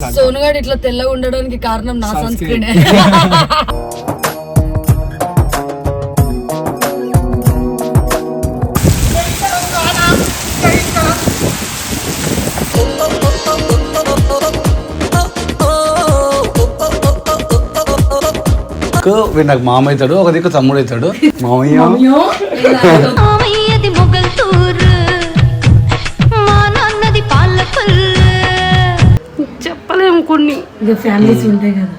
సోనుగాడు ఇట్లా తెల్లగా ఉండడానికి కారణం నా సన్ స్క్రీన్. నాకు మామ అవుతాడు, ఒక దిక్కు తమ్ముడు అవుతాడు. మామయ్య చెప్పలేము, కొన్ని ఫ్యామిలీస్ ఉంటాయి కదా.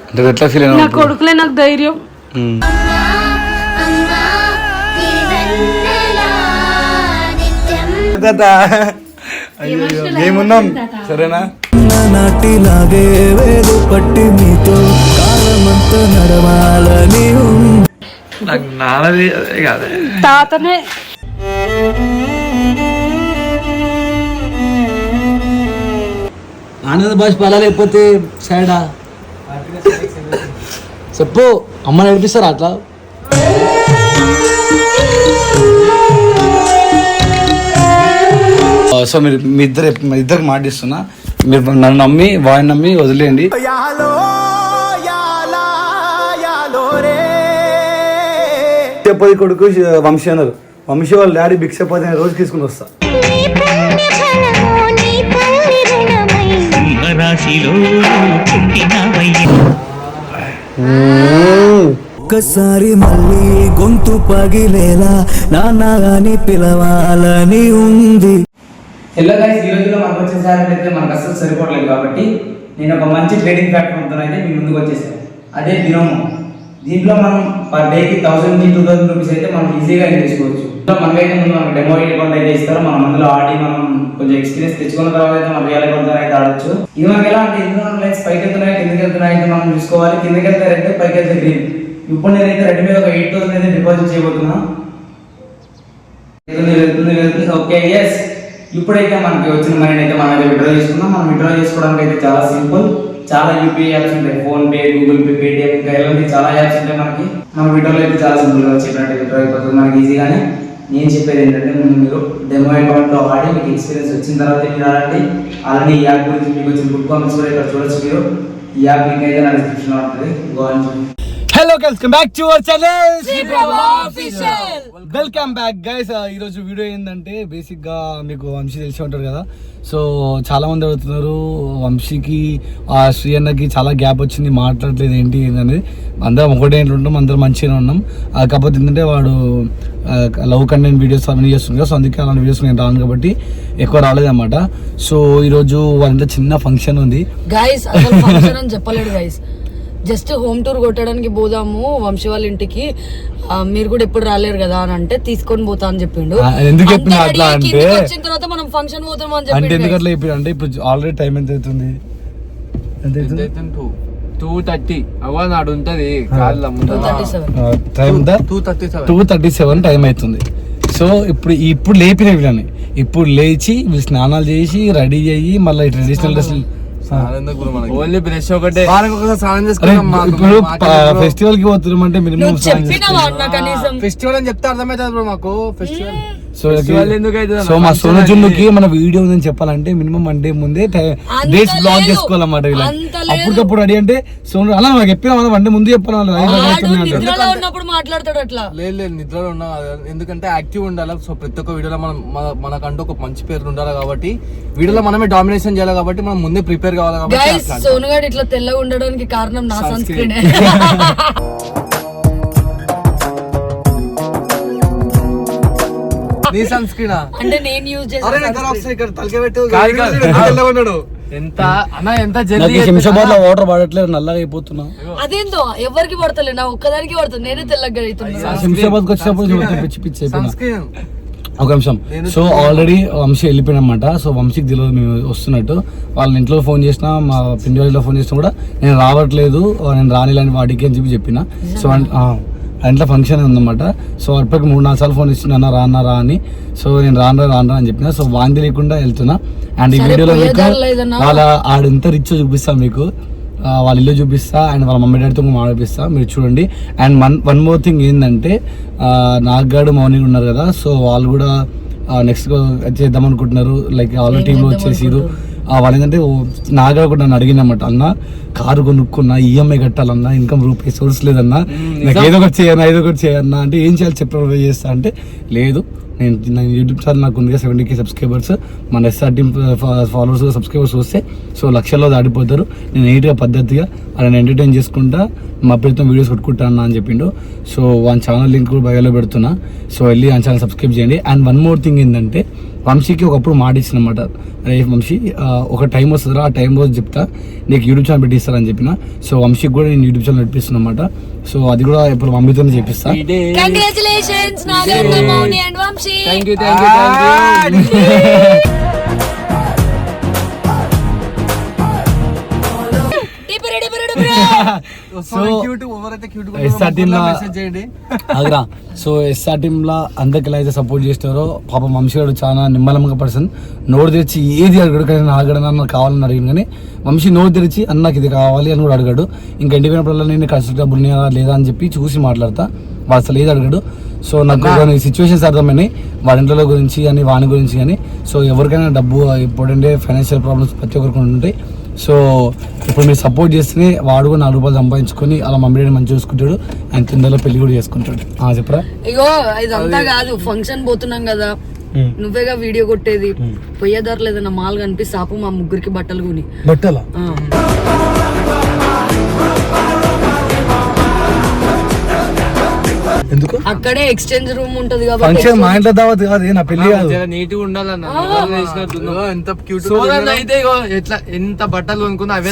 అంటే ఎట్లా ఫీల్ అయినా నా కొడుకులే నాకు ధైర్యం. మేమున్నాం సరేనా. నాటిలాగే వేలు పట్టి మీతో కాలమంతా నడవాలని నాకు నాన్నది కాదే తాతనే. ఆనంద భాష పలా లేకపోతే సైడా చెప్పు. అమ్మ నడిపిస్తారా అట్లా? సో మీరు మీ ఇద్దరికి మాటిస్తున్నా, మీరు నన్ను నమ్మి వాడిని నమ్మి వదిలేయండి. భిక్షపతి కొడుకు వంశీ అన్నారు. వంశీ వాళ్ళ డాడీ భిక్షపతి అనే రోజు తీసుకుని వస్తా. ఒక్కసారి మళ్ళీ గొంతు పగిలేలా నాన్నగాని పిలవాలని ఉంది. హలో గైస్, ఈ రోజులో మనకు వచ్చే శాలరీ అయితే మనకు అస్సలు సరిపోవట్లేదు. కాబట్టి నేను ఒక మంచి ట్రేడింగ్ ప్లాట్ఫామ్తో అయితే మీ ముందుకు వచ్చేసాను. అదే బినోమో. దీంట్లో మనం పర్ డేకి 1000 నుంచి 2000 రూపీస్ అయితే మనం ఈజీగా చేసుకోవచ్చు. మనకైతే ముందు మనకు డెమో అకౌంట్ అయితే ఇస్తారు. మనం అందులో ఆడి మనం కొంచెం ఎక్స్పీరియన్స్ తెచ్చుకున్న తర్వాత అయితే మనం రియల్ అకౌంట్ అయితే ఆడొచ్చు. ఇది మనకి ఎలా అంటే ఇందులో లైన్స్ పైకి వెళ్తున్నాయి, కిందకి వెళ్తున్నాయి అయితే మనం చూసుకోవాలి. కిందకి వెళ్తే రెడ్, పైకి వెళ్తే గ్రీన్. ఇప్పుడు నేనైతే రెడ్ మీద ఒక 8000 అయితే డిపాజిట్ చేయబోతున్నా. వెళ్తుంది. Okay, yes. ఇప్పుడైతే మనకి వచ్చిన మనీ అయితే మనం అయితే విత్డ్రా చేసుకున్నాం. మనం విత్డ్రా చేసుకోవడానికి అయితే చాలా సింపుల్. చాలా యూపీఐ యాప్స్ ఉంటాయి, phone pay, Google pay, Paytm, ఇంకా ఇలాంటి చాలా యాప్స్ ఉంటాయి. మనకి మన విత్డ్రాలో అయితే చాలా సింపుల్గా చెప్పినట్టు విత్డ్రా అయిపోతుంది మనకి ఈజీగానే. నేను చెప్పేది ఏంటంటే, మీరు డెమో అకౌంట్తో ఆడి మీకు ఎక్స్పీరియన్స్ వచ్చిన తర్వాత మీరు ఆడండి. అలానే ఈ యాప్ గురించి మీకు వచ్చిన గుడ్ కామెంట్స్ కూడా ఇక్కడ చూడొచ్చు. మీరు ఈ యాప్ లింక్ అయితే నా డిస్క్రిప్షన్లో ఉంటుంది. Hello guys, welcome back to our channel. Welcome back guys. ఈరోజు వీడియో ఏంటంటే, బేసిక్ గా మీకు వంశీ తెలిసి ఉంటారు కదా. సో చాలా మంది అడుగుతున్నారు, వంశీకి ఆ శ్రీ అన్నకి చాలా గ్యాప్ వచ్చింది, మాట్లాడలేదు ఏంటి అనేది. అందరం ఒకటే ఉంటాం, అందరం మంచిగానే ఉన్నాం. కాకపోతే ఏంటంటే వాడు లవ్ కంటెంట్ వీడియోస్ అవన్నీ చేస్తుంది కదా. సో అందుకే అలాంటి వీడియోస్ నేను రాను కాబట్టి ఎక్కువ రాలేదన్నమాట. సో ఈరోజు వాళ్ళ చిన్న ఫంక్షన్ ఉంది గైస్. అసలు ఫంక్షన్ అని చెప్పలేడు గైస్, జస్ట్ హోమ్ టూర్ కొట్టడానికి పోదాము వంశీ వాళ్ళ ఇంటికి, మీరు కూడా ఎప్పుడు రాలేరు కదా అని అంటే తీసుకొని పోతా అని చెప్పిండు. ఎందుకు చెప్పిన అట్లా అంటే, వచ్చిన తర్వాత మనం ఫంక్షన్ పోతాం అని అంటే ఎందుకు అట్లా చెప్పి అంటే, ఇప్పుడు ఆల్రెడీ టైం ఎంత అవుతుంది? 2:30 నాడు ఉంటది. 2:37 టైం అవుతుంది. సో ఇప్పుడు లేపిన వీళ్ళని, ఇప్పుడు లేచి వీళ్ళు స్నానాలు చేసి రెడీ అయ్యి మళ్ళీ ట్రెడిషనల్ డ్రెస్ ఓన్లీ బ్రష్ ఒకటే ఇప్పుడు ఫెస్టివల్ కి పోతున్నాం అంటే మినిమం ఫెస్టివల్ అని చెప్తే అర్థమవుతుంది మాకు. ఫెస్టివల్ సో మా సోనజున్నుకి మన వీడియో ఉందని చెప్పాలంటే మినిమం వన్ డే ముందే డేట్స్ బ్లాక్ చేసుకోవాలన్నమాట. వీళ్ళకి అప్పటికప్పుడు రెడీ అంటే సోను అలా నాకు చెప్పిన వన్ డే ముందు చెప్పాలి. లేదు నిద్రలో ఉన్నా, ఎందుకంటే యాక్టివ్ ఉండాలి. సో ప్రతి ఒక్క వీడియోలో మనం మనకంటూ ఒక మంచి పేరు ఉండాలి కాబట్టి, వీడియోలో మనమే డామినేషన్ చేయాలి కాబట్టి మనం ముందే ప్రిపేర్ కావాలి కాబట్టి. సోనుగాడు ఇట్లా తెల్లగా ఉండడానికి కారణం నా సన్ స్క్రీన్. నీ సన్ స్క్రీన్ అంటే నేను యూజ్ ఎంత అన్న, ఎంత జల్దీ శంషాబాద్ లో వాటర్ పడట్లేదు, నల్లగా అయిపోతున్నా. అదేందో ఎవరికి పడతలే, నా ఒక్కదానికి పడుతుంది, నేనే తెల్లగా అవుతున్నా. శంషాబాద్ వచ్చినప్పుడు పిచ్చి పిచ్చి అయిపోయినా. ఒక నిమిషం. సో ఆల్రెడీ వంశీ వెళ్ళిపోయినమాట. సో వంశీకి తెలియదు మేము వస్తున్నట్టు. వాళ్ళ ఇంట్లో ఫోన్ చేసినా, మా పిండి వాళ్ళలో ఫోన్ చేసినా కూడా నేను రావట్లేదు, నేను రానిలేని వాటికి అని చెప్పిన. సో ఇంట్లో ఫంక్షన్ ఉందన్నమాట. సో అప్పటికి 3-4 సార్లు ఫోన్ ఇచ్చింది, రా అని. సో నేను రాను అని చెప్పిన. సో వాంతి లేకుండా వెళ్తున్నా. అండ్ ఈ వీడియోలో మీకు వాళ్ళ ఆడంత రిచ్ చూపిస్తాను మీకు. వాళ్ళ ఇల్లు చూపిస్తా అండ్ వాళ్ళ మమ్మీ డాడీతో మాట్లాడిపిస్తా, మీరు చూడండి. అండ్ వన్ మోర్ థింగ్ ఏంటంటే, నాగాడు మౌని ఉన్నారు కదా, సో వాళ్ళు కూడా నెక్స్ట్ చేద్దాం అనుకుంటున్నారు, లైక్ ఆల్రెడీ టీంలో వచ్చేసిరు. వాళ్ళు ఏంటంటే నాగా కూడా నన్ను అడిగిందన్నమాట, అన్న కారు కొనుక్కున్నా ఈఎంఐ కట్టాలన్నా ఇన్కమ్ రూపీ సోర్స్ లేదన్నా, నాకు ఏదో ఒకటి చేయన్నా అంటే ఏం చేయాలి చెప్పి చేస్తా అంటే లేదు, నేను యూట్యూబ్ ఛానల్ నాకు ఉంది 70K సబ్స్క్రైబర్స్, మన ఎస్ఆర్ టీమ్ ఫాలోవర్స్ సబ్స్క్రైబర్స్ వస్తే సో లక్షల్లో దాడిపోతారు, నేను నీట్గా పద్ధతిగా వాళ్ళని ఎంటర్టైన్ చేసుకుంటా మా పేరుతో వీడియోస్ కొట్టుకుంటా అన్న అని చెప్పిండు. సో వాళ్ళ ఛానల్ లింక్ కూడా బయోలో పెడుతున్నా, సో వెళ్ళి ఆ ఛానల్ సబ్స్క్రైబ్ చేయండి. అండ్ వన్ మోర్ థింగ్ ఏంటంటే వంశీకి ఒకప్పుడు మాట ఇచ్చిన అనమాట, అరే వంశీ ఒక టైం వస్తుందా ఆ టైం రోజు చెప్తా నీకు యూట్యూబ్ ఛానల్ పెట్టిస్తారని చెప్పిన. సో వంశీకి కూడా నేను యూట్యూబ్ ఛానల్ నడిపిస్తున్నా అనమాట. సో అది కూడా ఇప్పుడు మమ్మీతోనే చెప్పిస్తా. Congratulations Nagaratna Mouni and Vamshi. Thank you. So SR team లా అందరికి ఎలా అయితే సపోర్ట్ చేస్తారో పాపం వంశీ గారు చాలా నిమ్మలంగా పర్సన్, నోరు తెరిచి ఏది అడగడు, కానీ అడగడన్నా కావాలని అడిగింది, కానీ వంశీ నోరు తెరిచి అన్నకి ఇది కావాలి అని కూడా అడగాడు. ఇంకా ఇంటికి పోయినప్పుడల్లా నేను ఖర్చు డబ్బులు లేదా అని చెప్పి చూసి మాట్లాడతా, వాడు అసలు ఏది అడగడు. సో నాకు కొన్ని సిచ్యువేషన్స్ అర్థమైనాయి వాడి ఇంట్లో గురించి కానీ వాని గురించి కానీ. సో ఎవరికైనా డబ్బు ఇంపార్టెంట్, ఫైనాన్షియల్ ప్రాబ్లమ్స్ ప్రతి ఒక్కరికి ఉంటాయి. సో ఇప్పుడు మీరు సపోర్ట్ చేస్తేనే వాడు కూడా 4 రూపాయలు సంపాదించుకొని అలా మమ్మీ డాడీ మంచిగా చూసుకుంటాడు, ఆయన కిందలో పెళ్లి కూడా చేసుకుంటాడు. చెప్పరా? ఇగో ఇదంతా కాదు, ఫంక్షన్ పోతున్నాం కదా, నువ్వేగా వీడియో కొట్టేది, పోయేదారులు ఏదైనా మాల్ కనిపిస్తే ఆపు, మా ముగ్గురికి బట్టలు కొని బట్టలా ఎందుకు? అక్కడే ఎక్స్చేంజ్ రూమ్ ఉంటది కాబట్టి ఫంక్షన్ మా ఇంట్లో దావత్ కాదు, నా పెళ్లి కాదు. నీట్గా ఉండాలన్నా ఎంత క్యూట్ అయితే ఎట్లా ఎంత బట్టలు కొనుక్కున్నా అవే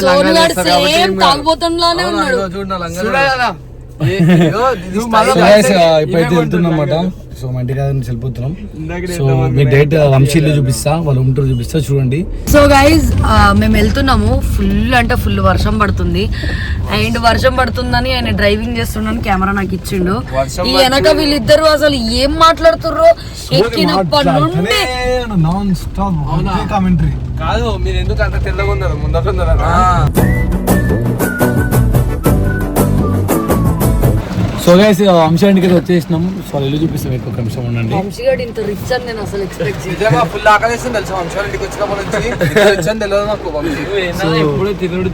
తాగుబోతుండానే ఉన్నాడు. ఇప్పుడైతే వెళ్తున్నమాట. సో మా ఇంటికి వెళ్ళిపోతున్నాం. సో మీ డైరెక్ట్ వంశీలు చూపిస్తా, వాళ్ళు ఉంటారు చూపిస్తా, చూడండి. సో గైజ్ మేము వెళ్తున్నాము, ఫుల్ అంటే ఫుల్ వర్షం పడుతుంది. అండ్ వర్షం పడుతుందని ఆయన డ్రైవింగ్ చేస్తున్నాను, కెమెరా నాకు ఇచ్చిండు. ఈ వెనక వీళ్ళిద్దరు అసలు ఏం మాట్లాడుతుర్రో ఎక్కినప్పటి నుండి నాన్ స్టాప్ కామెంటరీ. కాదు మీరు ఎందుకు అంత తెల్లగా ఉన్నారు, ముందర సో గైస్ వంశీ ఇంటికి వచ్చేసినాం. సో ఇల్లు చూపిస్తాం, మీకు ఒక నిమిషం ఉండండి. వంశీగాడు ఇంత రిచ్ అని నేను అసలు ఎక్స్పెక్ట్ నిజంగా ఫుల్ ఆకలిస్తుంది తెలుసా వంశీ ఇంటికి వచ్చినప్పటి నుంచి. తెలియదు నాకు వంశీ ఎప్పుడు తిరుగుడు.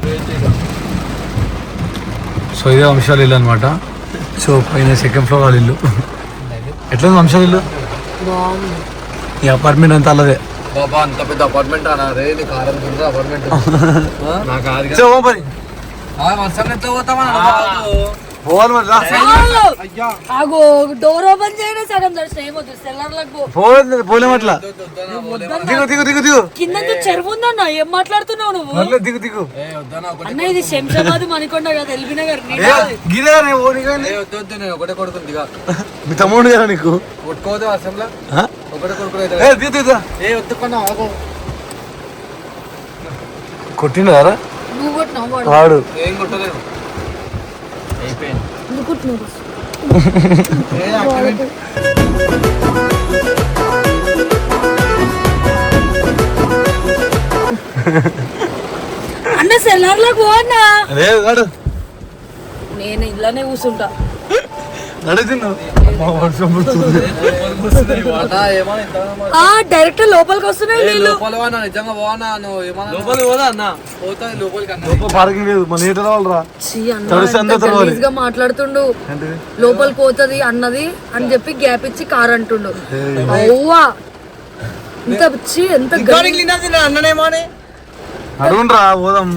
సో ఇదే వంశాల ఇల్లు అనమాట. సో పైన 2nd ఫ్లోర్ వాళ్ళ ఇల్లు. ఎట్లా వంశాల ఇల్లు? బాగుంది. ఈ అపార్ట్మెంట్ అంతా అలాగే. బాబా అంత పెద్ద అపార్ట్మెంట్ అన్నారే, నీకు ఆరంభించిన అపార్ట్మెంట్ నాకు వర్షం ఎంత పోతామా డోర్ ఓపెన్ చేయడం సగం పోలేమట్లా కింద చెరువు ఉందన్న, ఏం మాట్లాడుతున్నావు నువ్వు? దిగు అన్న ఇది శంషాబాద్ మణికొండ కదా, ఎల్బీ నగర్. ఒకటే కొడుకుంది మీ తమ్ముడు కదా నీకు కొట్టుకోవద్దు వర్షంలో, ఒకటే కొడుకు కొట్టిండు కదా నువ్వు కొట్టినావు, వాడు ఏం కొట్టలేదు. నువ్వు కొట్టినావు. అన్న సెల్లార్ లో పోనా, నేను ఇలానే కూర్చుంటా. డైరెక్ట్ లోపలికి వస్తున్నాయి నీళ్ళు. నిజంగా పోనా మాట్లాడుతుండు, లోపలికి పోతుంది అన్నది అని చెప్పి గ్యాప్ ఇచ్చి కార్ అంటుండు. అవ్వా ఇంత పిచ్చి, ఎంత అన్ననేమో అడుగుండ్రా పోదాం.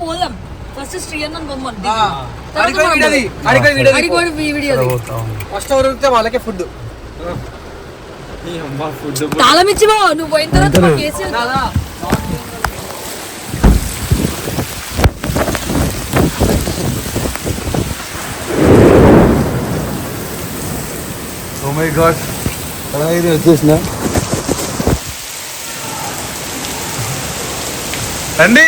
పోదాం ఫస్ట్ శ్రీ అన్న బొమ్మను వాళ్ళకే ఫుడ్ తాళం ఇచ్చి నువ్వు పోయిన తర్వాత ఓ మై గాడ్ వచ్చేసిన రండి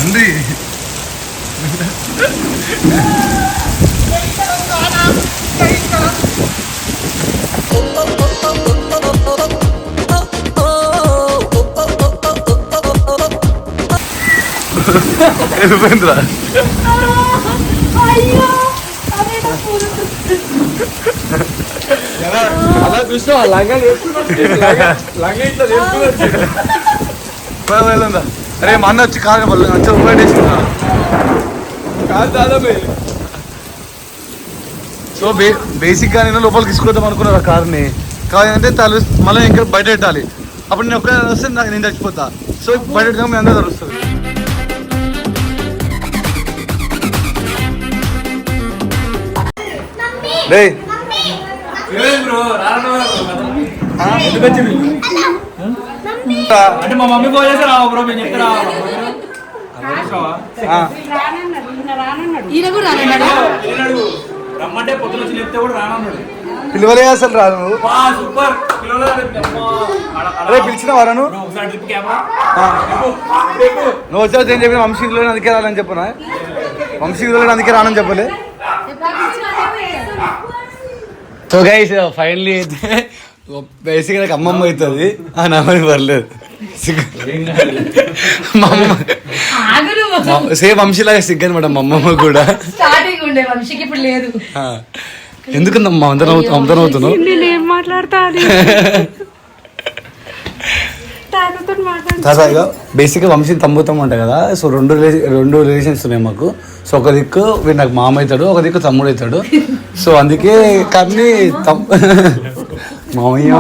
రండి. వెళ్ళిపోయిందిరా. అయ్యో అలా చూసినా లంగా వెళ్ళందా అరే మా అన్న వచ్చి కారు మంచిగా ఉపయోగించుకున్నా కాదు దాదాపు సో బేసిక్గా నేను లోపలికి తీసుకొద్దాం అనుకున్నాను ఆ కార్ని కాదంటే తల మళ్ళీ ఇంకా బయట పెట్టాలి అప్పుడు నేను ఒక్క వస్తే నేను చచ్చిపోతా సో బయట పెట్టాక మీ అందరూ తెలుస్తుంది డే అంటే మా మమ్మీ ఫోన్ చేస్తే రావు బ్రో మేము చెప్తే రావు ఈయన కూడా రానన్నాడు. రమ్మంటే పొద్దున వచ్చి చెప్తే కూడా రానన్నాడు. పిలువలే అసలు రాను నువ్వు సూపర్ అరే పిలిచిన వారాను ఒకసారి ట్రిప్ కెమెరా నువ్వు వచ్చావు ఏం చెప్పిన వంశీలో అందుకే రాలని చెప్పనా వంశీలో అందుకే రానని చెప్పలే సో గైస్ ఫైనలీ అయితే బేసిక్గా నాకు అమ్మమ్మ అవుతుంది నామని పర్లేదు సేమ్ వంశీలాగా సిగ్గు అనమాట మా అమ్మమ్మ కూడా స్టార్టింగ్ ఉండే వంశీకి ఇప్పుడు లేదు. ఎందుకమ్మా అందరం అవుతున్నావు నేనేం మాట్లాడతా ఇక బేసిక్గా వంశీని తమ్ముతాం అంట కదా సో రెండు రిలేషన్స్ ఉన్నాయి మాకు సో ఒక దిక్కు వీడు నాకు మామ అవుతాడు ఒక దిక్కు తమ్ముడు అవుతాడు సో అందుకే కానీ మామయ్య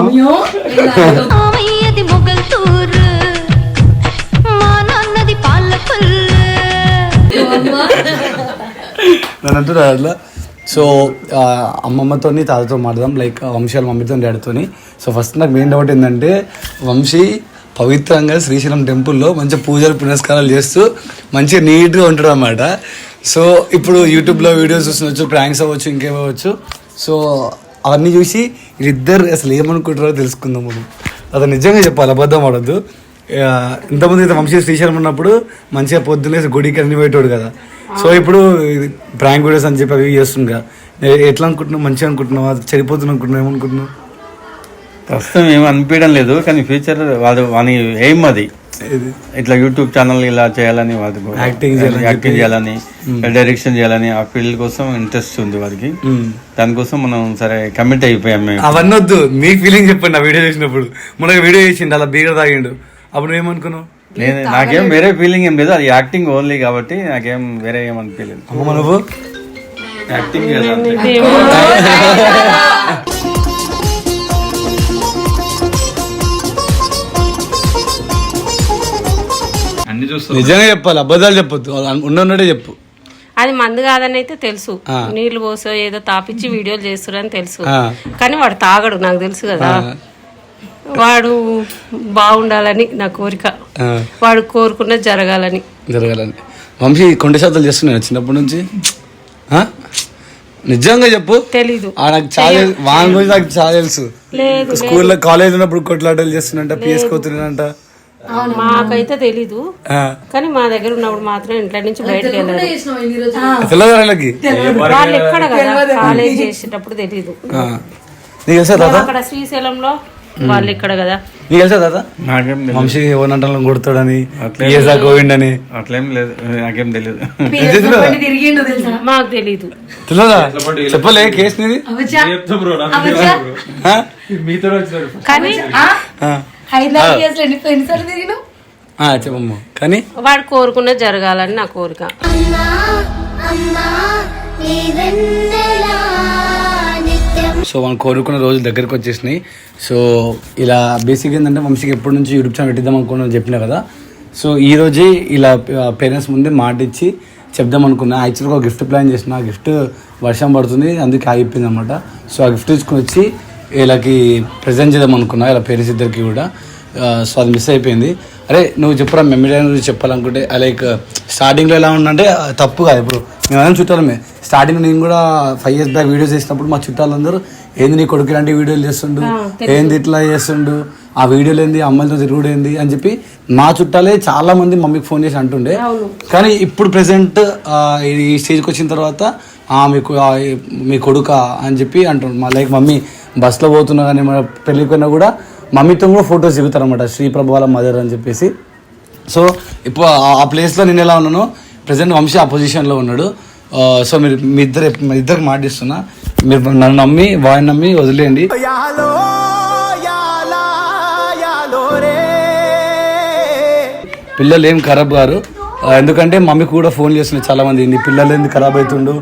మామయ్యది మొగల్తూర్ మా నాన్నది పాలకొల్ నన్ను అంటున్నా అట్లా సో అమ్మమ్మతో తాతతో మాట్లాడదాం లైక్ వంశాల మమ్మీతో డాడీతోని సో ఫస్ట్ నాకు మెయిన్ డౌట్ ఏంటంటే వంశీ పవిత్రంగా శ్రీశైలం టెంపుల్లో మంచిగా పూజలు పునస్కారాలు చేస్తూ మంచిగా నీట్గా ఉంటాడు అన్నమాట సో ఇప్పుడు యూట్యూబ్లో వీడియోస్ చూస్తుండొచ్చు ప్రాంక్స్ అవ్వచ్చు ఇంకేమవచ్చు సో అవన్నీ చూసి వీళ్ళిద్దరు అసలు ఏమనుకుంటారో తెలుసుకుందాం మనం అతను నిజంగా చెప్పాలి అబద్ధం ఆడద్దు ఇంతమంది అయితే వంశీ శ్రీశైలం ఉన్నప్పుడు మంచిగా పొద్దున్నే గుడికి అన్ని పెట్టాడు కదా సో ఇప్పుడు ప్రాంక్ వీడియోస్ అని చెప్పి అవి చేస్తుండగా ఎట్లా అనుకుంటున్నావు మంచిగా అనుకుంటున్నావు అది చెడిపోతున్నా అనుకుంటున్నావు ఏమనుకుంటున్నావు ప్రస్తుతం ఏమి అనిపించడం లేదు కానీ ఫ్యూచర్ వాని ఎయిమ్ అది ఇట్లా యూట్యూబ్ ఛానల్ ఇలా చేయాలని వాడి యాక్టింగ్ చేయాలని డైరెక్షన్ చేయాలని ఆ ఫీల్డ్ కోసం ఇంట్రెస్ట్ ఉంది వారికి దానికోసం మనం సరే కమిట్ అయిపోయాం మేము అవన్నీ వద్దు మీ ఫీలింగ్ చెప్పండి ఆ వీడియో చేసినప్పుడు మనకు వీడియో చేసిండు అలా బీగ తాగిండు అప్పుడు ఏమనుకున్నావు నాకేం వేరే ఫీలింగ్ ఏం లేదు అది యాక్టింగ్ ఓన్లీ కాబట్టి నాకేం వేరే ఏం అనిపించలేదు అమ్మ నువ్వు యాక్టింగ్ చేయాలి నిజంగా చెప్పాలి అబద్ధాలు చెప్పొద్దు ఉన్నదే చెప్పు అది మందు కాదని అయితే తెలుసు నీళ్లు పోసో ఏదో తాపిచ్చి వీడియోలు చేస్తురని తెలుసు ఆ. కానీ వాడు తాగడు నాకు తెలుసు కదా వాడు బాగుండాలని నా కోరిక వాడు కోరుకున్నది జరగాలని వంశీ కొండ శాతాలు చేస్తున్నాను చిన్నప్పటి నుంచి నిజంగా చెప్పు తెలీదు నాకు చాలా వాని గురించి నాకు చాలా తెలుసు లేదు స్కూల్లో కాలేజ్ ఉన్నప్పుడు కొట్లాటలు చేస్తున్నంట పిఎస్కోతున్నంట మాకైతే తెలీదు కానీ మా దగ్గర ఉన్నప్పుడు మాత్రం ఇంట్లో నుంచి బయటకు వెళ్ళారు తెల్లవాళ్ళకి వాళ్ళు ఎక్కడ కదా కాలేజ్ చేసేటప్పుడు తెలీదు నీకు తెలుసా దాదా అక్కడ శ్రీశైలంలో వాళ్ళు ఇక్కడ కదా నీకు తెలుసా దాదా నాకేం వంశీ ఓనంటలను కొడతాడని గోవిండని అట్లేం లేదు నాకేం తెలియదు తిరిగిండు తెలుసా? మాకు తెలీదు తెలియదా చెప్పలే కేసు నీది మీతో వచ్చినారు కానీ హైదరాబాద్ కేసులు ఎన్నిసార్లు తిరిగినావు? చెప్పమ్మ కానీ వాడు కోరుకున్నది జరగాలని నా కోరిక సో మనం కోరుకున్న రోజులు దగ్గరకు వచ్చేసినాయి సో ఇలా బేసిక్ ఏంటంటే వంశీకి ఎప్పటి నుంచి యూట్యూబ్ ఛానల్ పెట్టిద్దాం అనుకున్నాను చెప్పినా కదా సో ఈ రోజే ఇలా పేరెంట్స్ ముందే మాట ఇచ్చి చెప్దాం అనుకున్నా యాక్చువల్గా ఒక గిఫ్ట్ ప్లాన్ చేసిన ఆ గిఫ్ట్ వర్షం పడుతుంది అందుకే ఆగిపోయింది అనమాట సో ఆ గిఫ్ట్ తీసుకుని వచ్చి వీళ్ళకి ప్రజెంట్ చేద్దాం అనుకున్నా ఇలా పేరెంట్స్ ఇద్దరికి కూడా సో అది మిస్ అయిపోయింది అరే నువ్వు చెప్పురా మెమరీ గురించి చెప్పాలనుకుంటే లైక్ స్టార్టింగ్లో ఎలా ఉందంటే తప్పు కాదు ఇప్పుడు మేమేమైనా చుట్టాలమే స్టార్టింగ్ నేను కూడా 5 years బ్యాక్ వీడియోస్ చేసినప్పుడు మా చుట్టాలందరూ ఏంది నీ కొడుకు ఇలాంటి వీడియోలు చేస్తుండు ఏంది ఇట్లా చేస్తుండు ఆ వీడియోలు ఏంది అమ్మాయిలతో తిరుగుడు ఏంది అని చెప్పి మా చుట్టాలే చాలా మంది మమ్మీకి ఫోన్ చేసి అంటుండే కానీ ఇప్పుడు ప్రెసెంట్ ఈ స్టేజ్కి వచ్చిన తర్వాత మీకు మీ కొడుక అని చెప్పి అంటుండు మా లైక్ మమ్మీ బస్సులో పోతున్నా కానీ మన పెళ్ళికి పోయినా కూడా మమ్మీతో కూడా ఫొటోస్ దిగుతారు అనమాట శ్రీప్రభ వాళ్ళ మదర్ అని చెప్పేసి సో ఇప్పుడు ఆ ప్లేస్లో నేను ఎలా ఉన్నానో ప్రజెంట్ వంశీ ఆ పొజిషన్లో ఉన్నాడు సో మీ ఇద్దరికి మాటిస్తున్నా మీరు నన్ను నమ్మి వాయిని నమ్మి వదిలేయండి. పిల్లలు ఏం ఖరాబ్ గారు, ఎందుకంటే మమ్మీ కూడా ఫోన్ చేస్తున్నాయి చాలా మంది, నీ పిల్లలు ఎందుకు ఖరాబ్ అవుతుండు,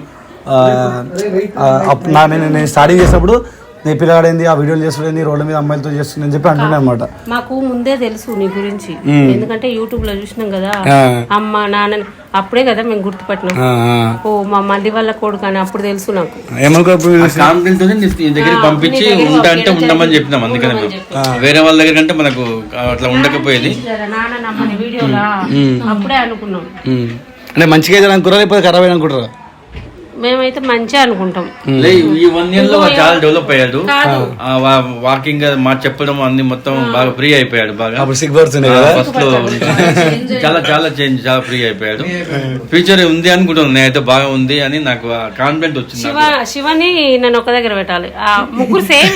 నేను స్టార్టింగ్ చేసినప్పుడు నీ పిల్లగాడేంది ఆ వీడియోలు చేస్తుండే రోడ్ల మీద అమ్మాయిలతో చేస్తుంది అని చెప్పి అంటున్నాను అనమాట. మాకు ముందే తెలుసు నీ గురించి, ఎందుకంటే యూట్యూబ్ లో చూసినాం కదా అమ్మ నాన్న, అప్పుడే కదా మేము గుర్తుపట్టినాం. ఓ మా మల్లి వాళ్ళ కొడుకు అని అప్పుడు తెలుసు నాకు. కాన్ఫిడెన్స్ దగ్గరికి పంపించి ఉంటా అంటే ఉండమని చెప్పినాం. అందుకని వేరే వాళ్ళ దగ్గర కంటే మనకు అట్లా ఉండకపోయేది. నాన్న నమ్మని వీడియోలా అప్పుడే అనుకున్నాం. అంటే మంచిగా అయితే అనుకున్నారా లేకపోతే ఖరాబ్ అయినా అనుకుంటారా? మేమైతే మంచిగా అనుకుంటాం. ఈ 1 year లో చాలా డెవలప్ అయ్యాడు. వాకింగ్ చెప్పడం అన్ని మొత్తం బాగా ఫ్రీ అయిపోయాడు. బాగా ఫస్ట్ లో చాలా చాలా చేంజ్, చాలా ఫ్రీ అయిపోయాడు. ఫ్యూచర్ ఉంది అనుకుంటున్నాను నేనైతే, బాగా ఉంది అని నాకు కాన్ఫిడెంట్ వచ్చింది. శివని నన్ను ఒక దగ్గర పెట్టాలి. ముగ్గురు సేమ్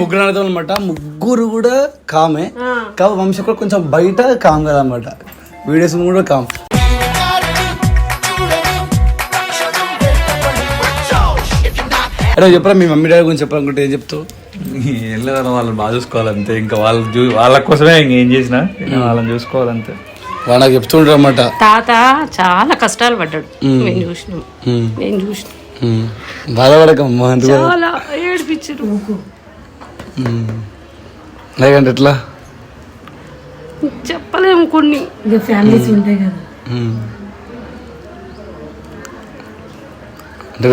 ముగ్గురు అడతాం అనమాట. ముగ్గురు కూడా కామే కాబట్టి వంశీ కూడా కొంచెం బయట కామ్ కదా అనమాట, వీడియోస్ కూడా కామ్. అరే చెప్పరా మీ మమ్మీ డాడీ గురించి చెప్పాలనుకుంటే ఏం చెప్తావు? ఏం లేదన్న, వాళ్ళని బాగా చూసుకోవాలంతే. ఇంకా వాళ్ళ కోసమే ఇంకేం చేసినా వాళ్ళని చూసుకోవాలంతే. నాకు చెప్తుంటారు అన్నమాట. తాత చాలా కష్టాలు పడ్డాడు, నేను చూసిన. బాధపడకమ్మా, చాలా ఏడిపించారు. లేకంటే ఎట్లా చెప్పలేము, కొన్ని ఫ్యామిలీస్ ఉంటాయి కదా.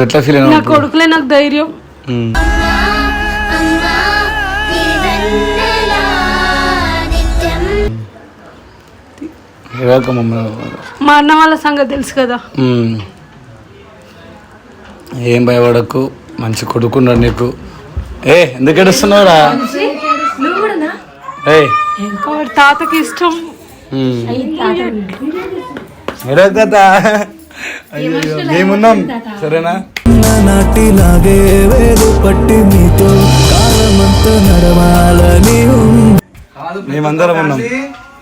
ఎట్లా ఫీల్ నా కొడుకులే నాకు ధైర్యం. మా అన్న వాళ్ళ సంగతి తెలుసు కదా. ఏం భయపడకు, మంచి కొడుకున్నాడు నీకు. ఎందుకు ఏడుస్తున్నావురా? తాతకి ఇష్టం. మేమున్నాం సరేనా? నాటిలాగే వేలు పట్టి మీతో కాలమంతా నడవాలని మేమందరం ఉన్నాం.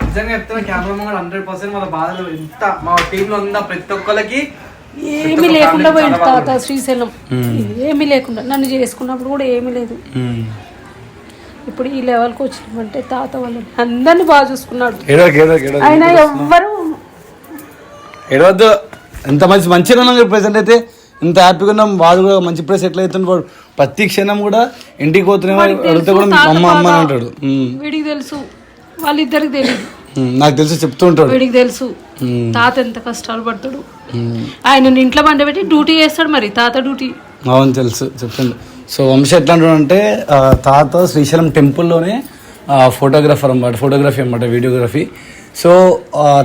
నిజంగా చెప్తున్నా, కెమెరా 100% మన బాధలు ఎంత మా టీమ్ లో ఉందా ప్రతి ఒక్కరికి ఏమీ లేకుండా పోయింది తాత శ్రీశైలం. ఏమీ లేకుండా నన్ను చేసుకున్నప్పుడు కూడా ఏమీ లేదు. ఇప్పుడు ఈ లెవెల్కి వచ్చినామంటే తాత వాళ్ళని అందరినీ బాగా చూసుకున్నాడు. ఆయన ఎవ్వరు ఏడవద్దు. ఎంత మంచిగా ఉన్నాం ప్రెసెంట్ అయితే, ఇంత హ్యాపీగా ఉన్నాం. వాడు కూడా మంచి ప్లేస్ ఎట్లా అవుతుంది, ప్రతి క్షణం కూడా ఇంటికి పోతున్నామో అడిగితే కూడా అమ్మ అమ్మ అని అంటాడు. వీడికి తెలుసు, వాళ్ళిద్దరికి తెలియదు. నాకు తెలుసు, చెప్తూ ఉంటాడు. వీడికి తెలుసు తాత ఎంత కష్టాలు పడతాడు. ఆయన ఇంట్లో పండబెట్టి డ్యూటీ చేస్తాడు, మరి తాత డ్యూటీ. అవును తెలుసు, చెప్తుంది. సో వంశీ ఎట్లా అంటాడంటే, తాత శ్రీశైలం టెంపుల్లోనే ఫోటోగ్రాఫర్ అన్నమాట, ఫోటోగ్రఫీ అన్నమాట, వీడియోగ్రఫీ. సో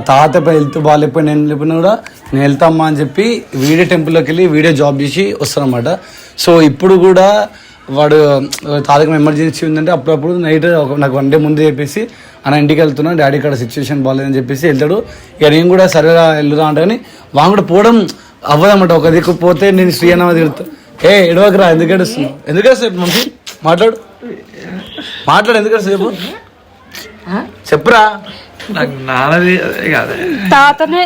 తాత హెల్త్ బాగాలేకపోయి నేను వెళ్ళిపోయినా కూడా నేను వెళ్తామ్మా అని చెప్పి వీడియో టెంపుల్లోకి వెళ్ళి వీడియో జాబ్ చేసి వస్తానమాట. సో ఇప్పుడు కూడా వాడు తాతకు ఎమర్జెన్సీ ఉందంటే అప్పుడప్పుడు నైట్ నాకు 1 day ముందు చెప్పేసి అన్న ఇంటికి వెళ్తున్నా, డాడీ ఇక్కడ సిచ్యువేషన్ బాగాలేదని చెప్పేసి వెళ్తాడు. ఇక నేను కూడా సరేగా వెళ్దా అంటే కానీ వాడు కూడా పోవడం అవ్వదన్నమాట. ఒక దిక్కు పోతే నేను శ్రీ అన్న తిరుగుతా, ఎడవకరా, ఎందుకు ఏడుస్తున్నావు, ఎందుకు ఏడుస్తావు మమ్మీ, మాట్లాడు ఎందుకు ఏడుస్తావు చెప్పురా. నాకు నాన్నది తాతనే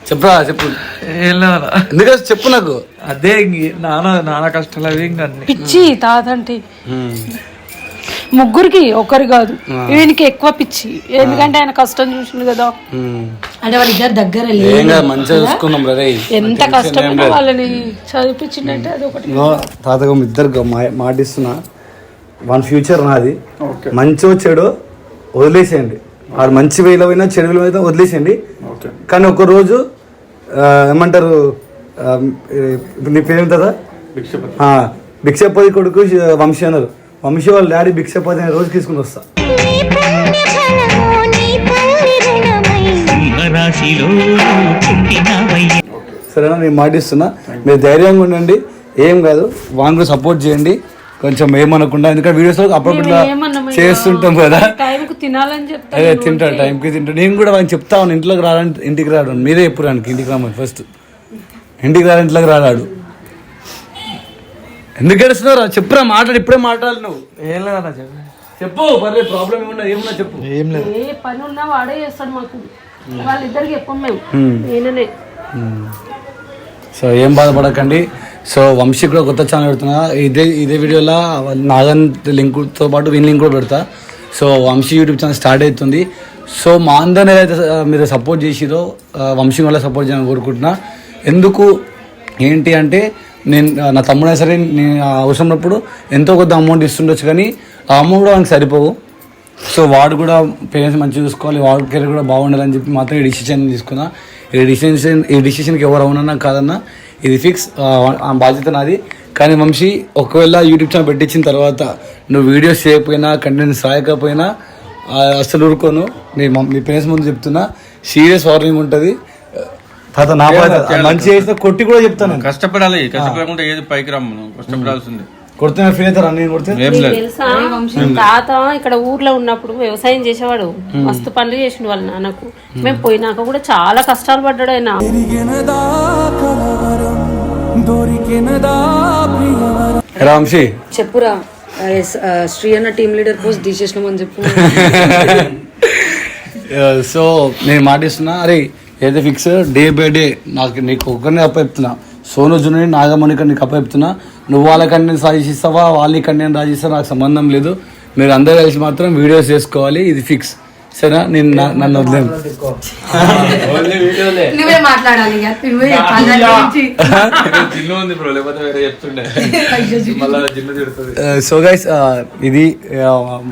చెప్పురా, చెప్పు. ఏం లేదా, ఎందుకు చెప్పు నాకు. అదే నాన్న కష్టాలు అవి ఇంకా పిచ్చి తాత అంటే ముగ్గురికి ఒకరు కాదు, ఈయనకి ఎక్కువ పిచ్చి. ఎందుకంటే ఆయన కష్టం చూసింది కదా. అంటే వాళ్ళిద్దరు దగ్గర మంచిగా చూసుకున్నాం. ఎంత కష్టపడి వాళ్ళని చదివించిందంటే అది ఒకటి. తాతగా ఇద్దరు మాటిస్తున్నా, వన్ ఫ్యూచర్ నాది. మంచిగా చెడు వదిలేసేయండి, వాడు మంచి వేలో అయినా చెడు వేలో అయితే వదిలేసేయండి. కానీ ఒకరోజు ఏమంటారు, నీ పేరు కదా భిక్షపతి కొడుకు వంశీ అన్నారు. వంశీ వాళ్ళ డాడీ భిక్షపతి అనే రోజు తీసుకుని వస్తా. సరేనా, నేను మాటిస్తున్నా, మీరు ధైర్యంగా ఉండండి, ఏం కాదు. వాన్ కూడా సపోర్ట్ చేయండి కొంచెం, ఏమనకుండా. ఎందుకంటే వీడియోస్ లో అప్పుడప్పుడు చేస్తుంటాం కదా, అదే తింటాడు, టైంకి తింటాడు. నేను కూడా వాళ్ళకి చెప్తా ఉన్నాను, ఇంట్లోకి రావడానికి, ఇంటికి రాడు, మీరే ఎప్పుడు రానికి ఇంటికి రామని, ఫస్ట్ ఇంటికి రాని ఇంట్లోకి రాడాడు. ఎందుకు ఏడుస్తున్నారా చెప్పురా, మాట్లాడు, ఇప్పుడే మాట్లాడు. నువ్వు ఏం లేదన్నా చెప్పి చెప్పు పర్లేదు, ప్రాబ్లం ఏమున్నా చెప్పు. ఏ పని ఉన్నా వాడే చేస్తాడు మాకు. వాళ్ళిద్దరికి చెప్పం మేము, నేననే. సో ఏం బాధపడకండి. సో వంశీ కూడా కొత్త ఛానల్ పెడుతున్నా. ఇదే వీడియోలో నాగన్ లింక్తో పాటు వీన్ లింక్ కూడా పెడతా. So Vamshi YouTube channel start అవుతుంది. సో మా అందరిని ఏదైతే మీరు సపోర్ట్ చేసిరో వంశీ వల్ల సపోర్ట్ చేయాలని కోరుకుంటున్నా. ఎందుకు ఏంటి అంటే నేను నా తమ్ముడైనా సరే నేను అవసరం ఉన్నప్పుడు ఎంతో కొద్ది అమౌంట్ ఇస్తుండొచ్చు, కానీ ఆ అమౌంట్ కూడా మనకు సరిపోవు. సో వాడు కూడా పేరెంట్స్ మంచిగా చూసుకోవాలి, వాడి కెరీర్ కూడా బాగుండాలని చెప్పి మాత్రం ఈ డిసిషన్ తీసుకున్నా. ఈ డిసిషన్కి ఎవరు అవునన్నా కాదన్నా ఇది ఫిక్స్, ఆ బాధ్యత నాది. కానీ వంశీ ఒకవేళ యూట్యూబ్ ఛానల్ పెట్టించిన తర్వాత నువ్వు వీడియోస్ చేయకపోయినా కంటెంట్స్ రాయకపోయినా అసలు ఊరుకోను. మీ పేరెంట్స్ ముందు చెప్తున్నా, సీరియస్ వార్నింగ్ ఉంటుంది. నా మంచి చేసిన కొట్టి కూడా చెప్తాను. కష్టపడాలి, కష్టపడకుండా ఏది పైకి రమ్ము, కష్టపడాల్సింది. కొడితే ఫీల్ అవుతారా? నేను కొడితే తెలుసా, తాత ఇక్కడ ఊర్లో ఉన్నప్పుడు వ్యవసాయం చేసేవాడు, మస్తు పనులు చేసిండు వాళ్ళ నాన్నకు. మేము పోయినాక కూడా చాలా కష్టాలు పడ్డాడు ఆయన. వంశీ చెప్పురా, శ్రీ అన్న టీమ్ లీడర్ పోస్ట్ తీసేసినామని చెప్పు. సో నేను మాటిస్తున్నా, అరే ఏదో ఫిక్స్ డే బై డే నీకు ఒక్కరిని అప్పచెప్తున్నా. సోను జుని నాగమణిక నీకు అప్పచెప్తున్నా. నువ్వు వాళ్ళ కంటెంట్ సాధిస్తావా, వాళ్ళ కంటెంట్ రాజిస్తా, నాకు సంబంధం లేదు. మీరు అందరూ కలిసి మాత్రం వీడియోస్ చేసుకోవాలి, ఇది ఫిక్స్. సరేనా? నేను నన్ను వదిలేను. నువ్వే మాట్లాడాలి. సో గైస్ ఇది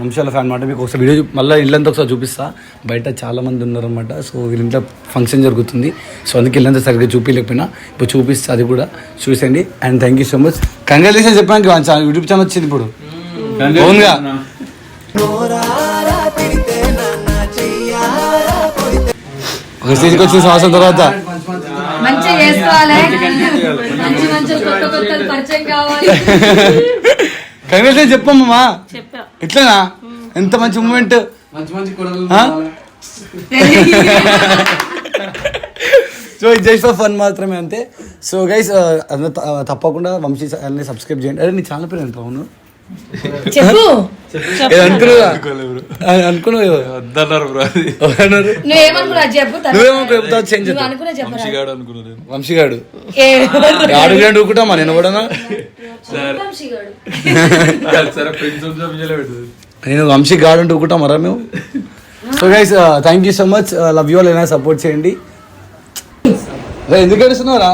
వంశాల ఫ్యాన్ మాట. మీకు ఒకసారి వీడియో మళ్ళీ ఇల్లంతా ఒకసారి చూపిస్తా. బయట చాలా మంది ఉన్నారు అనమాట. సో వీళ్ళంతా ఫంక్షన్ జరుగుతుంది. సో అందుకే ఇల్లంతా సరిగ్గా చూపించలేకపోయినా ఇప్పుడు చూపిస్తా, అది కూడా చూసండి. And thank you so much. Congratulation చెప్పడానికి యూట్యూబ్ ఛానల్ వచ్చింది ఇప్పుడు ఓన్గా. ఒక స్టేజ్కి వచ్చిన సంవత్సరం తర్వాత మంచిగా చేసుకోవాలి, మంచి కొత్త కొత్త పరిచయం కావాలి. కంగ్రాచులేషన్ చెప్పమ్మా. చెప్పా ఇట్లనా? ఎంత మంచి మూమెంట్. సో ఇది జస్ట్ ఫర్ ఫన్ మాత్రమే, అంతే. సో గైస్ తప్పకుండా వంశీ ఛానల్ని సబ్స్క్రైబ్ చేయండి. అరే నీ ఛానల్ పేరు ఎంత? అవును చెప్పు. అనుకున్నావు నువ్వేమనుకున్నా చెప్పు. వంశీగాడు ఆడుగుంటా ఊకుంటామా నేను కూడా. నేను వంశీ గాడు అంటూ ఊకుంటాం మరా మేము. So guys thank you so much, love you all. ఏమైనా సపోర్ట్ చేయండి. ఎందుకు ఏడుస్తున్నావురా?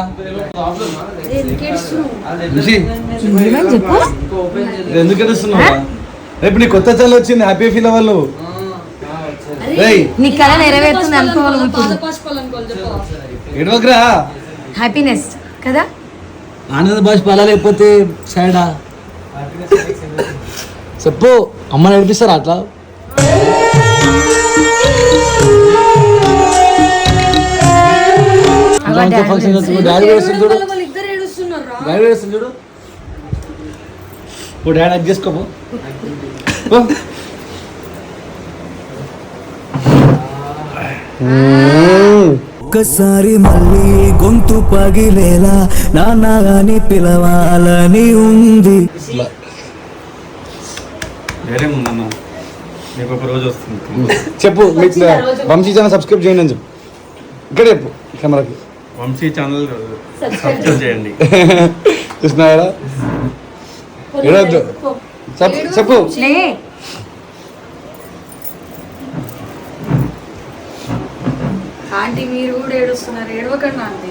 ఎందుకు ఏడుస్తున్నావురా? రేపు నీ కొత్త ఛానల్ వచ్చింది, హ్యాపీ ఫీల్ అవ్వాలి. నీ కళ నెరవేరుతుంది అనుకోవాలి. ఎడవకరా, హ్యాపీనెస్ కదా. ఆనంద బాష్పాలా లేకపోతే సాడా? చెప్పు. అమ్మ నడిపిస్తారా అట్లా? డాడీ వేస్తుంది చూడు, డాడీ వేస్తుంది చూడు. ఇప్పుడు డాడీ అది చేసుకోపో. ఒక్కసారి మళ్ళీ గొంతు పగిలేలా నాన్నగాని పిలవాలని ఉంది. చెప్పు. వంశీ ఛానల్ సబ్స్క్రైబ్ చేయండి అని చెప్పు. ఇక్కడ చెప్పు కెమెరాకి. వంశీ ఛానల్ సబ్స్క్రైబ్ చేయండి. చూస్తున్నారా? ఏడవద్దు. చెప్పు. ఆంటీ మీరు కూడా ఏడుస్తున్నారు, ఏడవకండి ఆంటీ.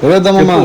ఏడవద్దామమ్మా.